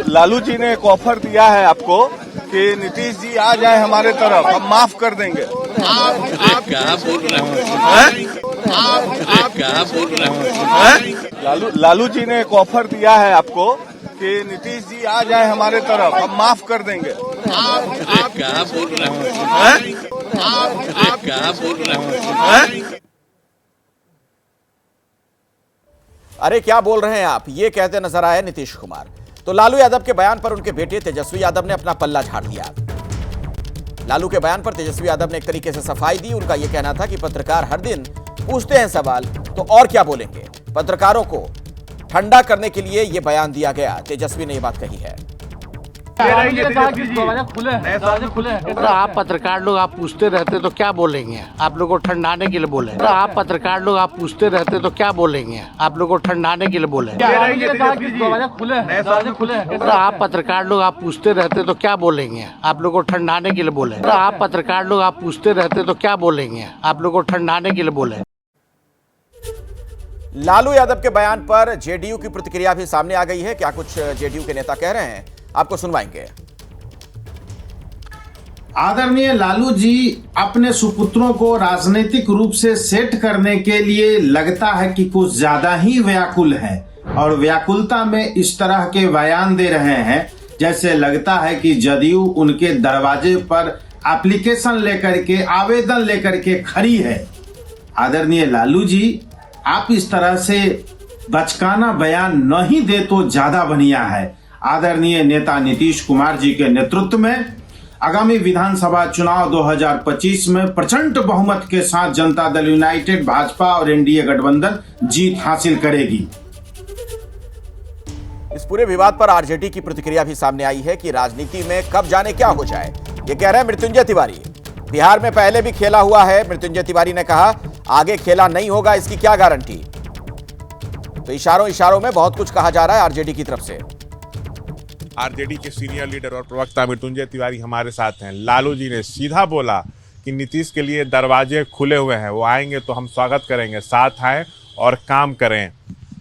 लालू जी ने एक ऑफर दिया है आपको कि नीतीश जी आ जाए हमारे तरफ, हम माफ कर देंगे। आप क्या बोल रहे हैं? आप क्या बोल रहे हैं? लालू जी ने एक ऑफर दिया है आपको कि नीतीश जी आ जाए हमारे तरफ, हम माफ कर देंगे। आप क्या बोल रहे हैं? आप क्या बोल रहे हैं? अरे क्या बोल रहे हैं आप, ये कहते नजर आए नीतीश कुमार। तो लालू यादव के बयान पर उनके बेटे तेजस्वी यादव ने अपना पल्ला झाड़ दिया। लालू के बयान पर तेजस्वी यादव ने एक तरीके से सफाई दी। उनका यह कहना था कि पत्रकार हर दिन पूछते हैं सवाल तो और क्या बोलेंगे, पत्रकारों को ठंडा करने के लिए यह बयान दिया गया। तेजस्वी ने यह बात कही है। आप पत्रकार लोग आप पूछते रहते तो क्या बोलेंगे, आप लोग को ठंडाने के लिए बोले। आप पत्रकार लोग आप पूछते रहते तो क्या बोलेंगे, आप लोग को ठंडाने के लिए बोले। आप पत्रकार लोग आप पूछते रहते तो क्या बोलेंगे, आप लोग को ठंडाने के लिए बोले। आप पत्रकार लोग आप पूछते रहते तो क्या बोलेंगे, आप लोग को ठंडाने के लिए बोले। लालू यादव के बयान पर जेडीयू की प्रतिक्रिया भी सामने आ गई है। क्या कुछ जेडीयू के नेता कह रहे हैं आपको सुनवाएंगे। आदरणीय लालू जी अपने सुपुत्रों को राजनीतिक रूप से सेट करने के लिए लगता है कि कुछ ज्यादा ही व्याकुल है और व्याकुलता में इस तरह के बयान दे रहे हैं जैसे लगता है कि जदयू उनके दरवाजे पर एप्लीकेशन लेकर के, आवेदन लेकर के खड़ी है। आदरणीय लालू जी, आप इस तरह से बचकाना बयान नहीं दे तो ज्यादा बढ़िया है। आदरणीय नेता नीतीश कुमार जी के नेतृत्व में आगामी विधानसभा चुनाव 2025 में प्रचंड बहुमत के साथ जनता दल यूनाइटेड, भाजपा और एनडीए गठबंधन जीत हासिल करेगी। इस पूरे विवाद पर आरजेडी की प्रतिक्रिया भी सामने आई है कि राजनीति में कब जाने क्या हो जाए। ये कह रहे हैं मृत्युंजय तिवारी। बिहार में पहले भी खेला हुआ है, मृत्युंजय तिवारी ने कहा आगे खेला नहीं होगा, इसकी क्या गारंटी। तो इशारों में बहुत कुछ कहा जा रहा है आरजेडी की तरफ से। आरजेडी के सीनियर लीडर और प्रवक्ता मृत्युंजय तिवारी हमारे साथ हैं। लालू जी ने सीधा बोला कि नीतीश के लिए दरवाजे खुले हुए हैं, वो आएंगे तो हम स्वागत करेंगे, साथ आएं और काम करें।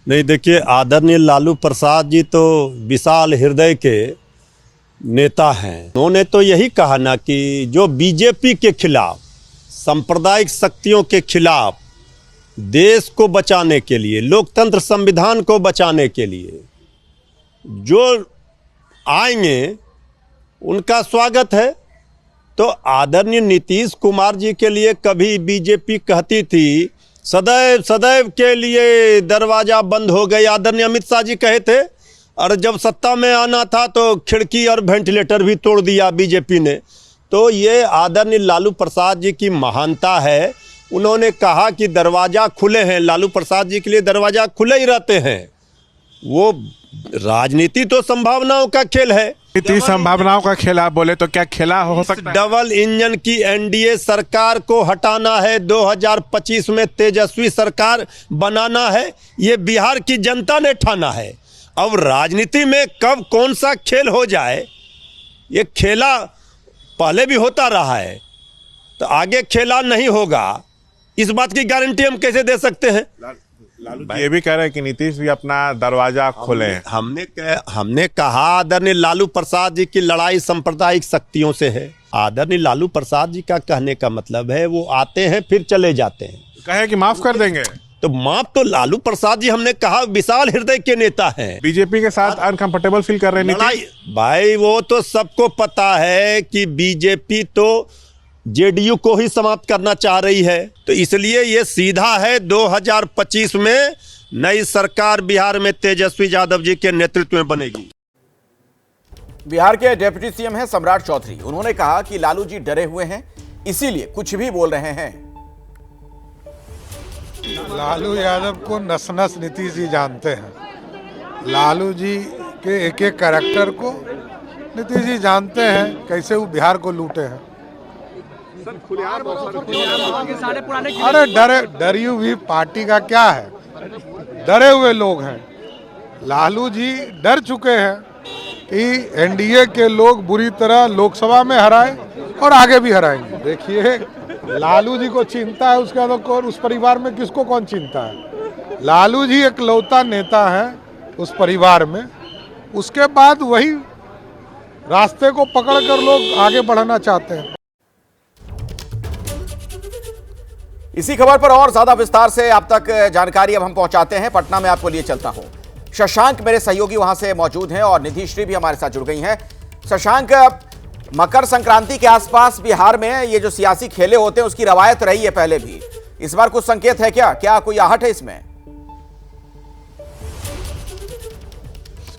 नहीं, देखिए, आदरणीय लालू प्रसाद जी तो विशाल हृदय के नेता हैं। उन्होंने तो यही कहा ना कि जो बीजेपी के खिलाफ, सांप्रदायिक शक्तियों के खिलाफ, देश को बचाने के लिए, लोकतंत्र संविधान को बचाने के लिए जो आएंगे उनका स्वागत है। तो आदरणीय नीतीश कुमार जी के लिए कभी बीजेपी कहती थी सदैव सदैव के लिए दरवाजा बंद हो गए। आदरणीय अमित शाह जी कहे थे, और जब सत्ता में आना था तो खिड़की और वेंटिलेटर भी तोड़ दिया बीजेपी ने। तो ये आदरणीय लालू प्रसाद जी की महानता है। उन्होंने कहा कि दरवाजा खुले हैं, लालू प्रसाद जी के लिए दरवाजा खुले ही रहते हैं। वो राजनीति तो संभावनाओं का खेल है। संभावनाओं का खेल आप बोले तो क्या खेला हो सकता है? डबल इंजन की एनडीए सरकार को हटाना है, 2025 में तेजस्वी सरकार बनाना है, ये बिहार की जनता ने ठाना है। अब राजनीति में कब कौन सा खेल हो जाए, ये खेला पहले भी होता रहा है, तो आगे खेला नहीं होगा। इस बात की गारंटी हम कैसे दे सकते हैं? लालू जी ये भी कह रहे हैं कि नीतीश भी अपना दरवाजा खोले हैं। हमने कहा आदरणीय लालू प्रसाद जी की लड़ाई सांप्रदायिक शक्तियों से है। आदरणीय लालू प्रसाद जी का कहने का मतलब है वो आते हैं फिर चले जाते हैं। कहे कि माफ कर देंगे, तो माफ तो लालू प्रसाद जी हमने कहा विशाल हृदय के नेता हैं। बीजेपी के साथ अनकंफर्टेबल फील कर रहे हैं भाई वो तो सबको पता है कि बीजेपी तो जेडीयू को ही समाप्त करना चाह रही है, तो इसलिए ये सीधा है 2025 में नई सरकार बिहार में तेजस्वी यादव जी के नेतृत्व में बनेगी। बिहार के डिप्टी सीएम हैं सम्राट चौधरी। उन्होंने कहा कि लालू जी डरे हुए हैं, इसीलिए कुछ भी बोल रहे हैं। लालू यादव को नस नस नीतीश जी जानते हैं। लालू जी के एक एक कैरेक्टर को नीतीश जी जानते हैं, कैसे वो बिहार को लूटे हैं। अरे डरी हुई पार्टी का क्या है, डरे हुए लोग हैं। लालू जी डर चुके हैं कि एनडीए के लोग बुरी तरह लोकसभा में हराए और आगे भी हराएंगे। देखिए लालू जी को चिंता है, उसके बाद उस परिवार में किसको कौन चिंता है। लालू जी एक लौता नेता है उस परिवार में, उसके बाद वही रास्ते को पकड़कर लोग आगे बढ़ना चाहते हैं। इसी खबर पर और ज्यादा विस्तार से आप तक जानकारी अब हम पहुंचाते हैं। पटना में आपको लिए चलता हूं। शशांक मेरे सहयोगी वहां से मौजूद हैं और निधि श्री भी हमारे साथ जुड़ गई हैं। शशांक, मकर संक्रांति के आसपास बिहार में ये जो सियासी खेले होते हैं उसकी रवायत रही है पहले भी, इस बार कुछ संकेत है क्या कोई आहट है इसमें?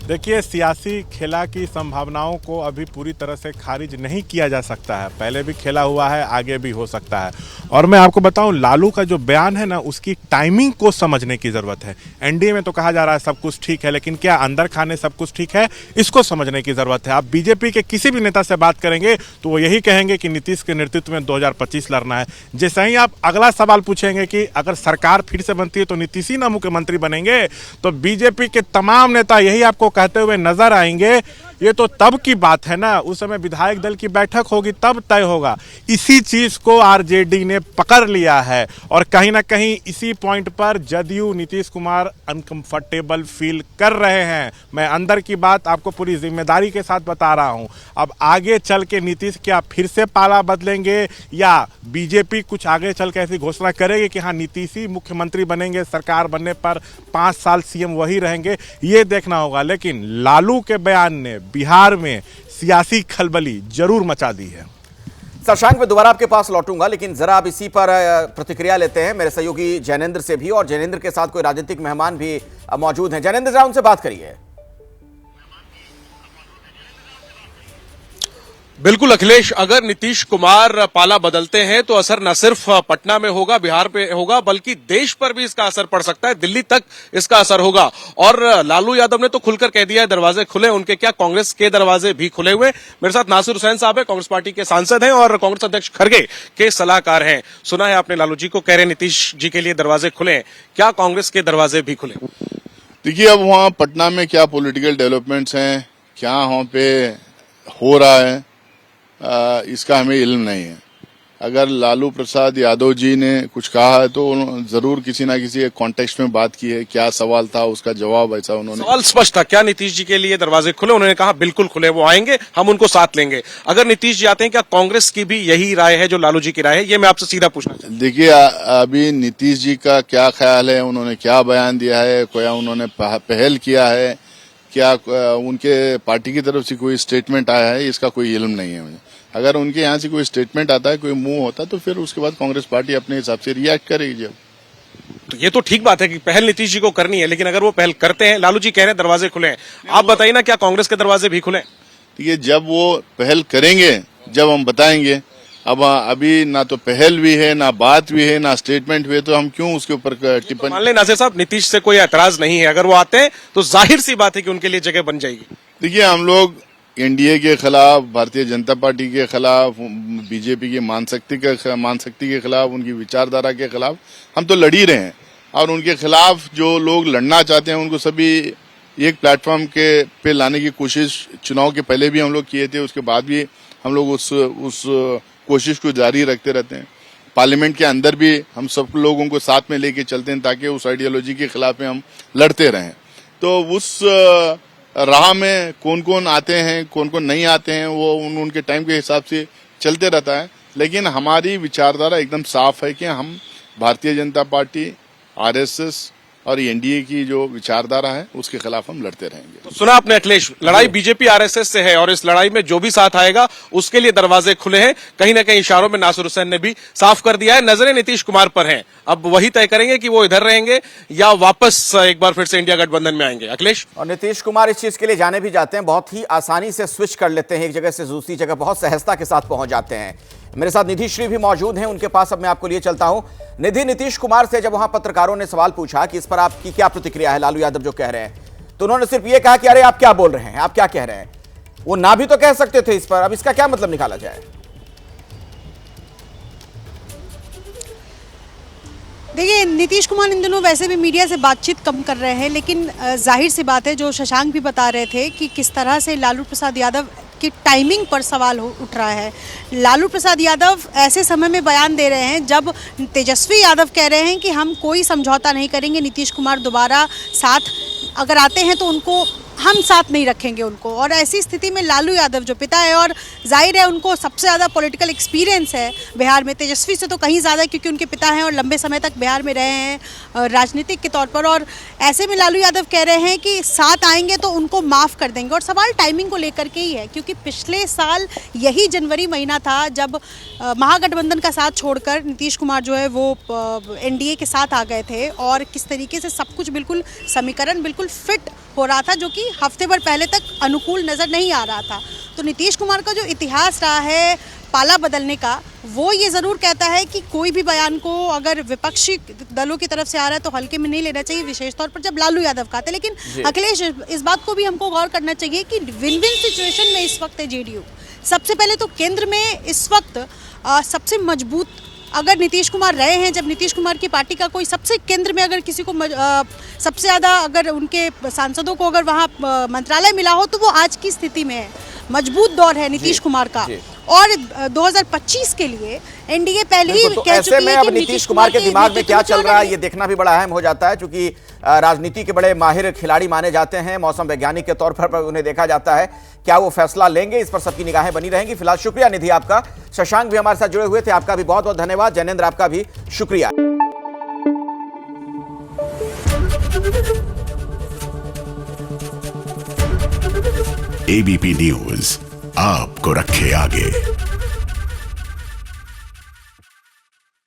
देखिए, सियासी खेला की संभावनाओं को अभी पूरी तरह से खारिज नहीं किया जा सकता है। पहले भी खेला हुआ है, आगे भी हो सकता है। और मैं आपको बताऊं, लालू का जो बयान है ना, उसकी टाइमिंग को समझने की जरूरत है। एनडीए में तो कहा जा रहा है सब कुछ ठीक है, लेकिन क्या अंदर खाने सब कुछ ठीक है, इसको समझने की जरूरत है। आप बीजेपी के किसी भी नेता से बात करेंगे तो वो यही कहेंगे कि नीतीश के नेतृत्व में 2025 लड़ना है। जैसे ही आप अगला सवाल पूछेंगे कि अगर सरकार फिर से बनती है तो नीतीश ही ना मुख्यमंत्री बनेंगे, तो बीजेपी के तमाम नेता यही आपको कहते हुए नजर आएंगे। ये तो तब की बात है ना, उस समय विधायक दल की बैठक होगी तब तय होगा। इसी चीज को आरजेडी ने पकड़ लिया है और कहीं ना कहीं इसी पॉइंट पर जदयू नीतीश कुमार अनकंफर्टेबल फील कर रहे हैं। मैं अंदर की बात आपको पूरी जिम्मेदारी के साथ बता रहा हूं। अब आगे चल के नीतीश क्या फिर से पाला बदलेंगे या बीजेपी कुछ आगे चल के ऐसी घोषणा करेगी कि हाँ नीतीश ही मुख्यमंत्री बनेंगे, सरकार बनने पर 5 साल सीएम वही रहेंगे, ये देखना होगा। लेकिन लालू के बयान ने बिहार में सियासी खलबली जरूर मचा दी है। शशांक, मैं दोबारा आपके पास लौटूंगा, लेकिन जरा अब इसी पर प्रतिक्रिया लेते हैं मेरे सहयोगी जैनेंद्र से भी, और जैनेंद्र के साथ कोई राजनीतिक मेहमान भी मौजूद हैं। जैनेंद्र, जरा उनसे बात करिए। बिल्कुल अखिलेश, अगर नीतीश कुमार पाला बदलते हैं तो असर न सिर्फ पटना में होगा, बिहार पे होगा, बल्कि देश पर भी इसका असर पड़ सकता है। दिल्ली तक इसका असर होगा। और लालू यादव ने तो खुलकर कह दिया है दरवाजे खुले उनके, क्या कांग्रेस के दरवाजे भी खुले हुए। मेरे साथ नासिर हुसैन साहब है, कांग्रेस पार्टी के सांसद हैं और कांग्रेस अध्यक्ष खड़गे के सलाहकार हैं। सुना है आपने लालू जी को, कह रहे नीतीश जी के लिए दरवाजे खुले हैं, क्या कांग्रेस के दरवाजे भी खुले? देखिए, अब वहां पटना में क्या पॉलिटिकल डेवलपमेंट्स हैं, क्या वहां पे हो रहा है, इसका हमें इल्म नहीं है। अगर लालू प्रसाद यादव जी ने कुछ कहा है तो जरूर किसी ना किसी एक कॉन्टेक्स्ट में बात की है। क्या सवाल था, उसका जवाब ऐसा उन्होंने। सवाल स्पष्ट था, क्या नीतीश जी के लिए दरवाजे खुले? उन्होंने कहा बिल्कुल खुले, वो आएंगे, हम उनको साथ लेंगे। अगर नीतीश जी आते हैं, क्या कांग्रेस की भी यही राय है जो लालू जी की राय है? ये मैं आपसे सीधा पूछना चाहता हूं। देखिए, अभी नीतीश जी का क्या ख्याल है, उन्होंने क्या बयान दिया है, क्या उन्होंने पहल किया है, क्या उनके पार्टी की तरफ से कोई स्टेटमेंट आया है, इसका कोई इल्म नहीं है मुझे। अगर उनके यहाँ से कोई स्टेटमेंट आता है, कोई मूव होता है, तो फिर उसके बाद कांग्रेस पार्टी अपने हिसाब से रिएक्ट करेगी। जब तो ये तो ठीक बात है कि पहल नीतीश जी को करनी है, लेकिन अगर वो पहल करते हैं, लालू जी कह रहे हैं दरवाजे खुले हैं, आप बताइए ना, क्या कांग्रेस के दरवाजे भी खुले? ये जब वो पहल करेंगे, जब हम बताएंगे। अब अभी ना तो पहल भी है, ना बात भी है, ना स्टेटमेंट भी है, तो हम क्यों उसके ऊपर टिप्पणी? मान लें नासिर साहब, नीतीश से कोई एतराज नहीं है, अगर वो आते हैं तो जाहिर सी बात है कि उनके लिए जगह बन जाएगी। देखिए, हम लोग एनडीए के खिलाफ, भारतीय जनता पार्टी के खिलाफ, बीजेपी की मानशक्ति के खिलाफ, उनकी विचारधारा के खिलाफ हम तो लड़ ही रहे हैं। और उनके खिलाफ जो लोग लड़ना चाहते हैं, उनको सभी एक प्लेटफॉर्म के पे लाने की कोशिश चुनाव के पहले भी हम लोग किए थे, उसके बाद भी हम लोग उस कोशिश को जारी रखते रहते हैं। पार्लियामेंट के अंदर भी हम सब लोगों को साथ में लेके चलते हैं ताकि उस आइडियोलॉजी के खिलाफ में हम लड़ते रहें। तो उस राह में कौन कौन आते हैं कौन कौन नहीं आते हैं वो उनके टाइम के हिसाब से चलते रहता है, लेकिन हमारी विचारधारा एकदम साफ है कि हम भारतीय जनता पार्टी, आरएसएस और एनडीए की जो विचारधारा है उसके खिलाफ हम लड़ते रहेंगे। तो सुना आपने अखिलेश, लड़ाई बीजेपी आरएसएस से है और इस लड़ाई में जो भी साथ आएगा उसके लिए दरवाजे खुले हैं। कहीं ना कहीं इशारों में नासिर हुसैन ने भी साफ कर दिया है। नजरें नीतीश कुमार पर हैं, अब वही तय करेंगे कि वो इधर रहेंगे या वापस एक बार फिर से इंडिया गठबंधन में आएंगे। अखिलेश और नीतीश कुमार इस चीज के लिए जाने भी जाते हैं, बहुत ही आसानी से स्विच कर लेते हैं एक जगह से दूसरी जगह, बहुत सहजता के साथ पहुंच जाते हैं। मेरे साथ निधि श्री भी मौजूद हैं, उनके पास अब मैं आपको लिए चलता हूं। निधि, नीतीश कुमार से जब वहां पत्रकारों ने सवाल पूछा कि इस पर आपकी क्या प्रतिक्रिया है, लालू यादव जो कह रहे हैं, तो उन्होंने सिर्फ ये कहा कि अरे आप क्या बोल रहे हैं, आप क्या कह रहे हैं। वो ना भी तो कह सकते थे इस पर, अब इसका क्या मतलब निकाला जाए? देखिए, नीतीश कुमार इन दिनों वैसे भी मीडिया से बातचीत कम कर रहे हैं, लेकिन जाहिर सी बात है, जो शशांक भी बता रहे थे कि किस तरह से लालू प्रसाद यादव की टाइमिंग पर सवाल उठ रहा है। लालू प्रसाद यादव ऐसे समय में बयान दे रहे हैं जब तेजस्वी यादव कह रहे हैं कि हम कोई समझौता नहीं करेंगे, नीतीश कुमार दोबारा साथ अगर आते हैं तो उनको हम साथ नहीं रखेंगे उनको। और ऐसी स्थिति में लालू यादव जो पिता है और जाहिर है उनको सबसे ज़्यादा पॉलिटिकल एक्सपीरियंस है बिहार में, तेजस्वी से तो कहीं ज़्यादा, क्योंकि उनके पिता हैं और लंबे समय तक बिहार में रहे हैं राजनीतिक के तौर पर। और ऐसे में लालू यादव कह रहे हैं कि साथ आएंगे तो उनको माफ़ कर देंगे। और सवाल टाइमिंग को लेकर के ही है, क्योंकि पिछले साल यही जनवरी महीना था जब महागठबंधन का साथ छोड़कर नीतीश कुमार जो है वो एनडीए के साथ आ गए थे और किस तरीके से सब कुछ बिल्कुल समीकरण बिल्कुल फिट हो रहा था, जो कि हफ्ते भर पहले तक अनुकूल नज़र नहीं आ रहा था। तो नीतीश कुमार का जो इतिहास रहा है पाला बदलने का, वो ये ज़रूर कहता है कि कोई भी बयान को अगर विपक्षी दलों की तरफ से आ रहा है तो हल्के में नहीं लेना चाहिए, विशेष तौर पर जब लालू यादव का था। लेकिन अखिलेश, इस बात को भी हमको गौर करना चाहिए कि विन विन सिचुएशन में इस वक्त है जेडीयू। सबसे पहले तो केंद्र में इस वक्त सबसे मजबूत अगर नीतीश कुमार रहे हैं, जब नीतीश कुमार की पार्टी का कोई सबसे केंद्र में अगर किसी को सबसे ज़्यादा अगर उनके सांसदों को अगर वहाँ मंत्रालय मिला हो तो वो आज की स्थिति में है। मजबूत दौर है नीतीश कुमार का। और 2025 के लिए एनडीए पहले ही तो कह चुकी है अब कि नीतीश कुमार के दिमाग में क्या चल रहा है ये देखना भी बड़ा अहम हो जाता है, क्योंकि राजनीति के बड़े माहिर खिलाड़ी माने जाते हैं, मौसम वैज्ञानिक के तौर पर उन्हें देखा जाता है। क्या वो फैसला लेंगे, इस पर सबकी निगाहें बनी रहेंगी। फिलहाल शुक्रिया निधि आपका। शशांक भी हमारे साथ जुड़े हुए थे, आपका भी बहुत बहुत धन्यवाद। जैनेंद्र, आपका भी शुक्रिया। एबीपी न्यूज आपको रखे आगे।